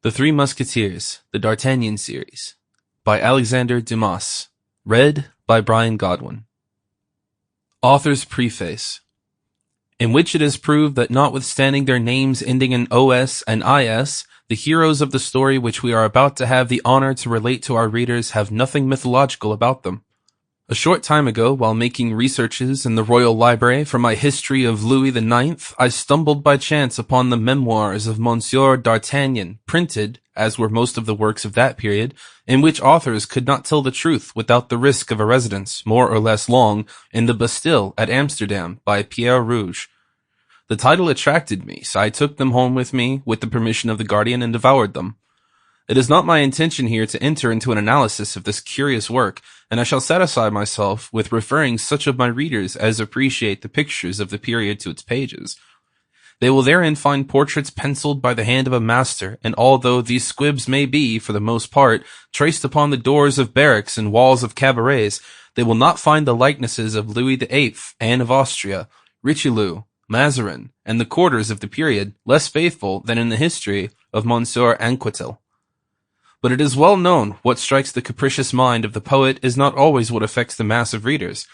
The Three Musketeers, the D'Artagnan series, by Alexander Dumas, read by Brian Godwin. Author's Preface, in which it is proved that notwithstanding their names ending in OS and IS, the heroes of the story which we are about to have the honor to relate to our readers have nothing mythological about them. A short time ago, while making researches in the Royal Library for my history of Louis IX, I stumbled by chance upon the memoirs of Monsieur d'Artagnan, printed, as were most of the works of that period, in which authors could not tell the truth without the risk of a residence, more or less long, in the Bastille at Amsterdam by Pierre Rouge. The title attracted me, so I took them home with me, with the permission of the guardian, and devoured them. It is not my intention here to enter into an analysis of this curious work, and I shall satisfy myself with referring such of my readers as appreciate the pictures of the period to its pages. They will therein find portraits penciled by the hand of a master, and although these squibs may be, for the most part, traced upon the doors of barracks and walls of cabarets, they will not find the likenesses of Louis VIII, Anne of Austria, Richelieu, Mazarin, and the courtiers of the period less faithful than in the history of Monsieur Anquetil. But it is well known what strikes the capricious mind of the poet is not always what affects the mass of readers.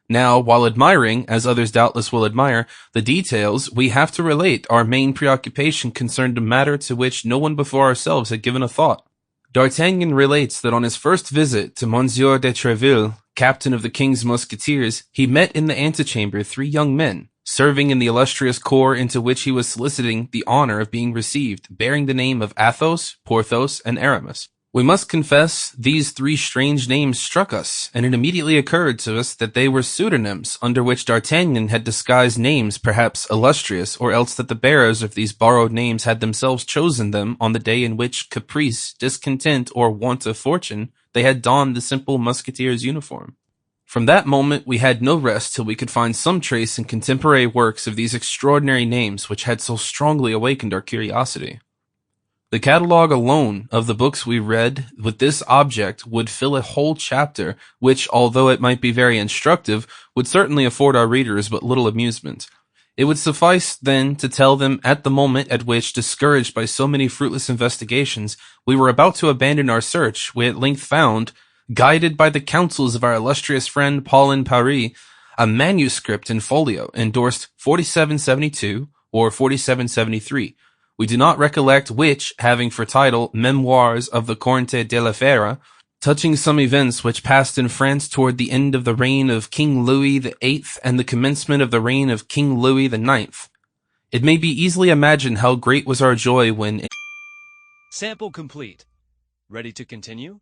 Now, while admiring, as others doubtless will admire, the details we have to relate, our main preoccupation concerned a matter to which no one before ourselves had given a thought. D'Artagnan relates that on his first visit to Monsieur de Treville, captain of the king's musketeers, he met in the antechamber 3 young men, serving in the illustrious corps into which he was soliciting the honor of being received, bearing the name of Athos, Porthos, and Aramis. We must confess these 3 strange names struck us, and it immediately occurred to us that they were pseudonyms under which D'Artagnan had disguised names perhaps illustrious, or else that the bearers of these borrowed names had themselves chosen them on the day in which caprice, discontent, or want of fortune, they had donned the simple musketeer's uniform. From that moment we had no rest till we could find some trace in contemporary works of these extraordinary names which had so strongly awakened our curiosity. The catalogue alone of the books we read with this object would fill a whole chapter, which, although it might be very instructive, would certainly afford our readers but little amusement. It would suffice, then, to tell them at the moment at which, discouraged by so many fruitless investigations, we were about to abandon our search, we at length found, guided by the counsels of our illustrious friend Paul in Paris, a manuscript in folio endorsed 4772 or 4773. We do not recollect which, having for title Memoirs of the Comte de la Fère, touching some events which passed in France toward the end of the reign of King Louis VIII and the commencement of the reign of King Louis IX. It may be easily imagined how great was our joy when... Sample complete. Ready to continue?